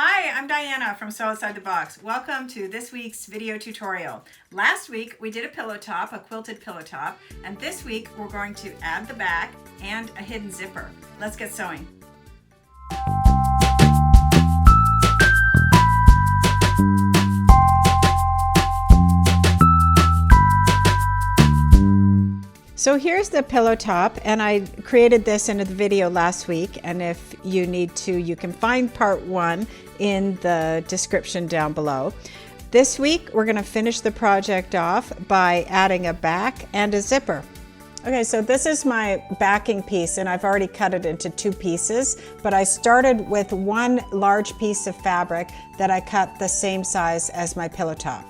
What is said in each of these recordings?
Hi, I'm Diana from Sew Outside the Box. Welcome to this week's video tutorial. Last week we did a pillow top, a quilted pillow top, and this week we're going to add the back and a hidden zipper. Let's get sewing. So here's the pillow top, and I created this in the video last week, and if you need to, you can find part 1 in the description down below. This week we're going to finish the project off by adding a back and a zipper. Okay, so this is my backing piece, and I've already cut it into 2 pieces, but I started with one large piece of fabric that I cut the same size as my pillow top.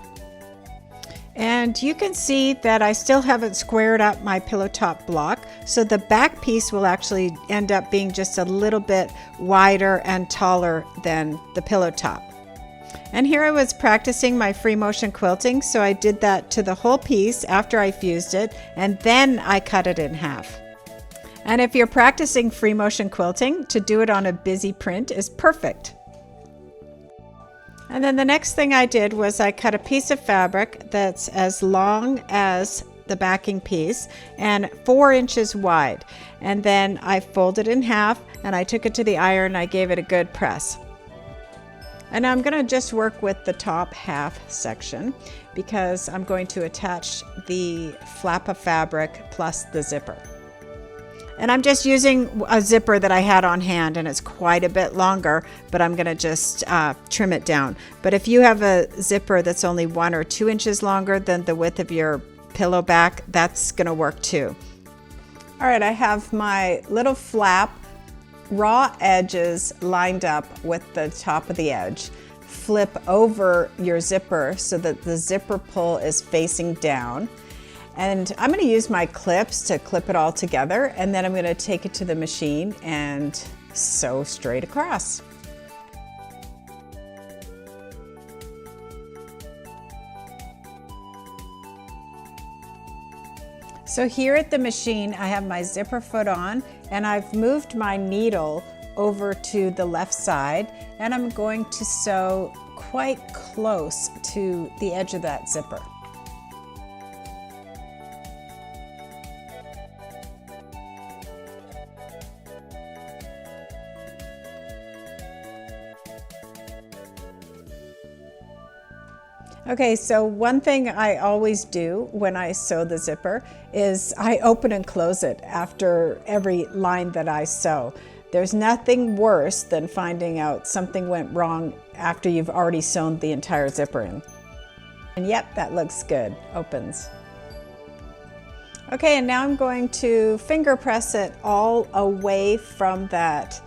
And you can see that I still haven't squared up my pillow top block, so the back piece will actually end up being just a little bit wider and taller than the pillow top. And here I was practicing my free motion quilting, so I did that to the whole piece after I fused it, and then I cut it in half. And if you're practicing free motion quilting, to do it on a busy print is perfect. And then the next thing I did was I cut a piece of fabric that's as long as the backing piece and 4 inches wide. And then I folded it in half and I took it to the iron and I gave it a good press. And I'm going to just work with the top half section because I'm going to attach the flap of fabric plus the zipper. And I'm just using a zipper that I had on hand, and it's quite a bit longer, but I'm going to just trim it down. But if you have a zipper that's only 1 or 2 inches longer than the width of your pillow back, that's going to work too. All right, I have my little flap raw edges lined up with the top of the edge. Flip over your zipper so that the zipper pull is facing down. And I'm going to use my clips to clip it all together, and then I'm going to take it to the machine and sew straight across. So here at the machine, I have my zipper foot on, and I've moved my needle over to the left side, and I'm going to sew quite close to the edge of that zipper. Okay, so one thing I always do when I sew the zipper is I open and close it after every line that I sew. There's nothing worse than finding out something went wrong after you've already sewn the entire zipper in. And yep, that looks good. Opens. Okay, and now I'm going to finger press it all away from that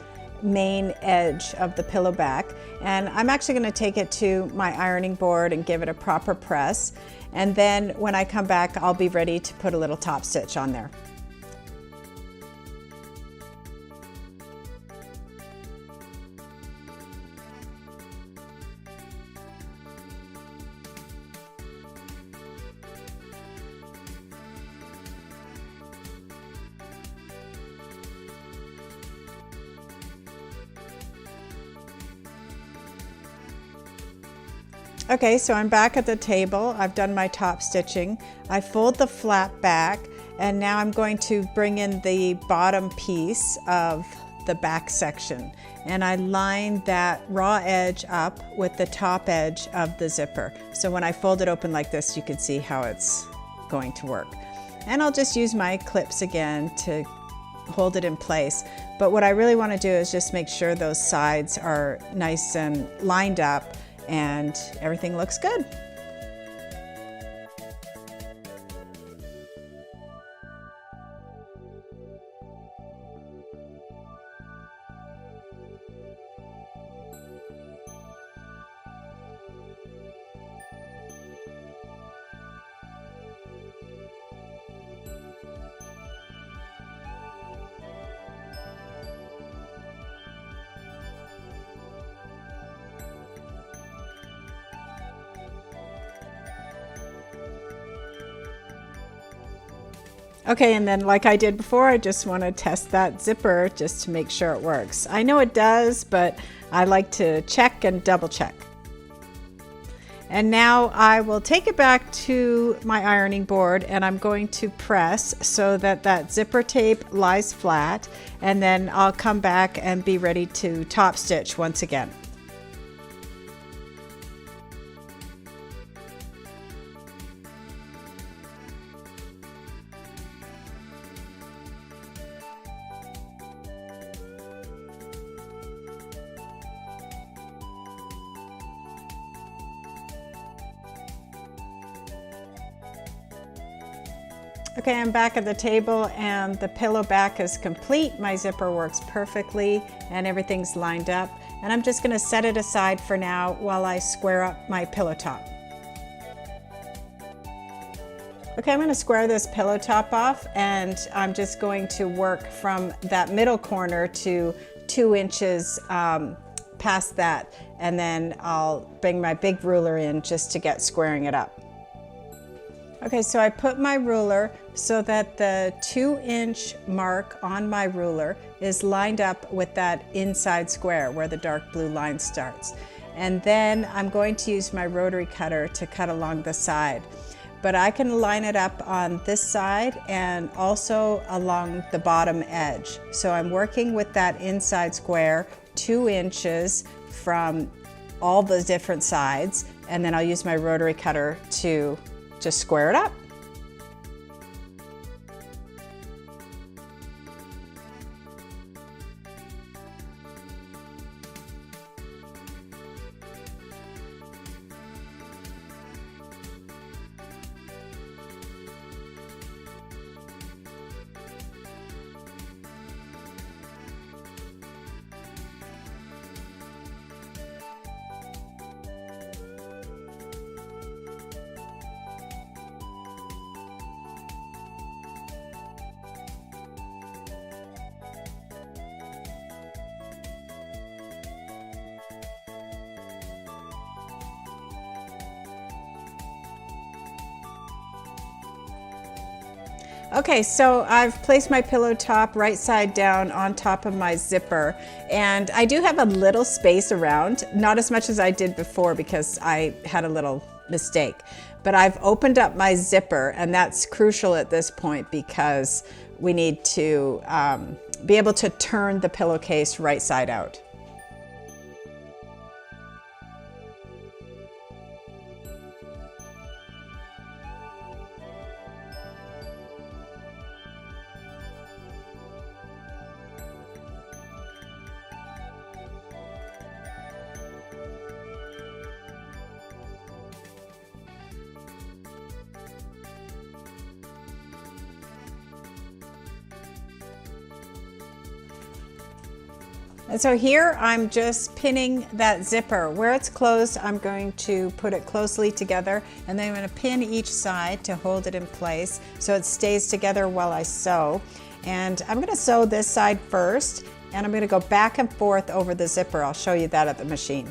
main edge of the pillow back, and I'm actually going to take it to my ironing board and give it a proper press, and then when I come back I'll be ready to put a little top stitch on there. Okay, so I'm back at the table. I've done my top stitching. I fold the flap back, and now I'm going to bring in the bottom piece of the back section. And I line that raw edge up with the top edge of the zipper. So when I fold it open like this, you can see how it's going to work. And I'll just use my clips again to hold it in place. But what I really want to do is just make sure those sides are nice and lined up and everything looks good. Okay, and then like I did before, I just want to test that zipper just to make sure it works. I know it does, but I like to check and double check. And now I will take it back to my ironing board and I'm going to press so that that zipper tape lies flat, and then I'll come back and be ready to top stitch once again. Okay, I'm back at the table and the pillow back is complete. My zipper works perfectly and everything's lined up. And I'm just gonna set it aside for now while I square up my pillow top. Okay, I'm gonna square this pillow top off and I'm just going to work from that middle corner to 2 inches past that. And then I'll bring my big ruler in just to get squaring it up. Okay, so I put my ruler so that the 2-inch mark on my ruler is lined up with that inside square where the dark blue line starts. And then I'm going to use my rotary cutter to cut along the side. But I can line it up on this side and also along the bottom edge. So I'm working with that inside square 2 inches from all the different sides, and then I'll use my rotary cutter to just square it up. Okay, so I've placed my pillow top right side down on top of my zipper, and I do have a little space around, not as much as I did before because I had a little mistake, but I've opened up my zipper, and that's crucial at this point because we need to be able to turn the pillowcase right side out. And so here I'm just pinning that zipper. Where it's closed, I'm going to put it closely together, and then I'm going to pin each side to hold it in place so it stays together while I sew. And I'm going to sew this side first, and I'm going to go back and forth over the zipper. I'll show you that at the machine.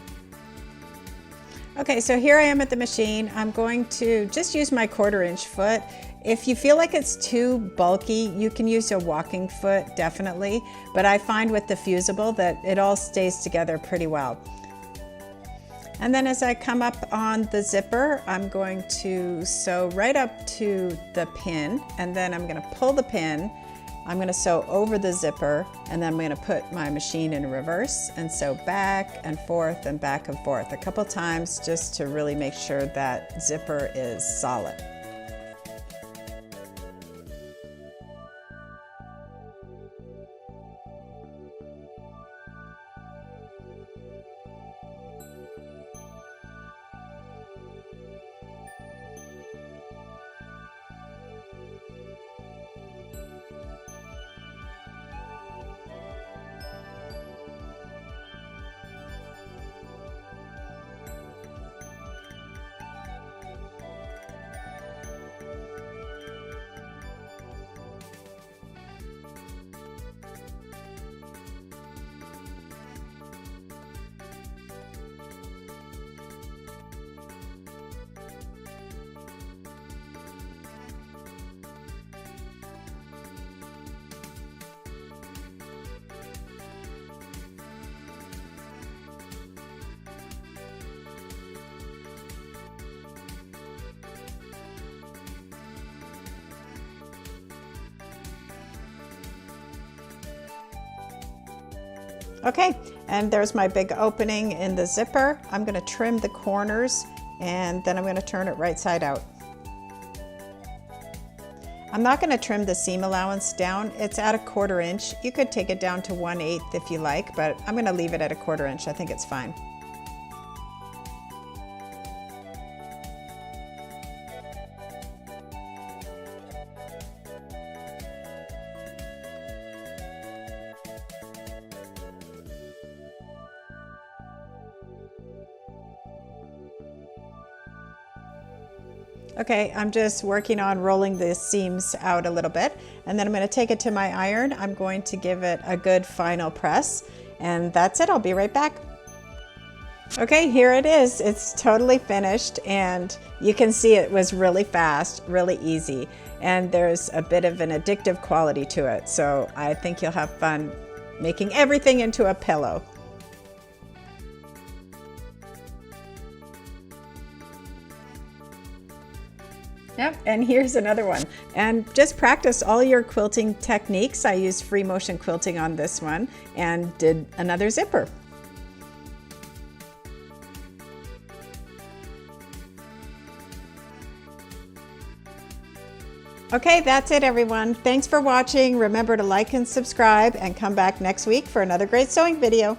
Okay, so here I am at the machine. I'm going to just use my 1/4 inch foot. If you feel like it's too bulky, you can use a walking foot, definitely. But I find with the fusible that it all stays together pretty well. And then as I come up on the zipper, I'm going to sew right up to the pin, and then I'm going to pull the pin. I'm going to sew over the zipper, and then I'm going to put my machine in reverse and sew back and forth and back and forth a couple times just to really make sure that zipper is solid. Okay, and there's my big opening in the zipper. I'm going to trim the corners and then I'm going to turn it right side out. I'm not going to trim the seam allowance down. It's at 1/4 inch. You could take it down to 1/8 if you like, but I'm going to leave it at 1/4 inch. I think it's fine. Okay, I'm just working on rolling the seams out a little bit, and then I'm going to take it to my iron. I'm going to give it a good final press, and that's it. I'll be right back. Okay, here it is. It's totally finished, and you can see it was really fast, really easy, and there's a bit of an addictive quality to it. So I think you'll have fun making everything into a pillow. Yep, and here's another one. And just practice all your quilting techniques. I used free motion quilting on this one and did another zipper. Okay, that's it everyone. Thanks for watching. Remember to like and subscribe and come back next week for another great sewing video.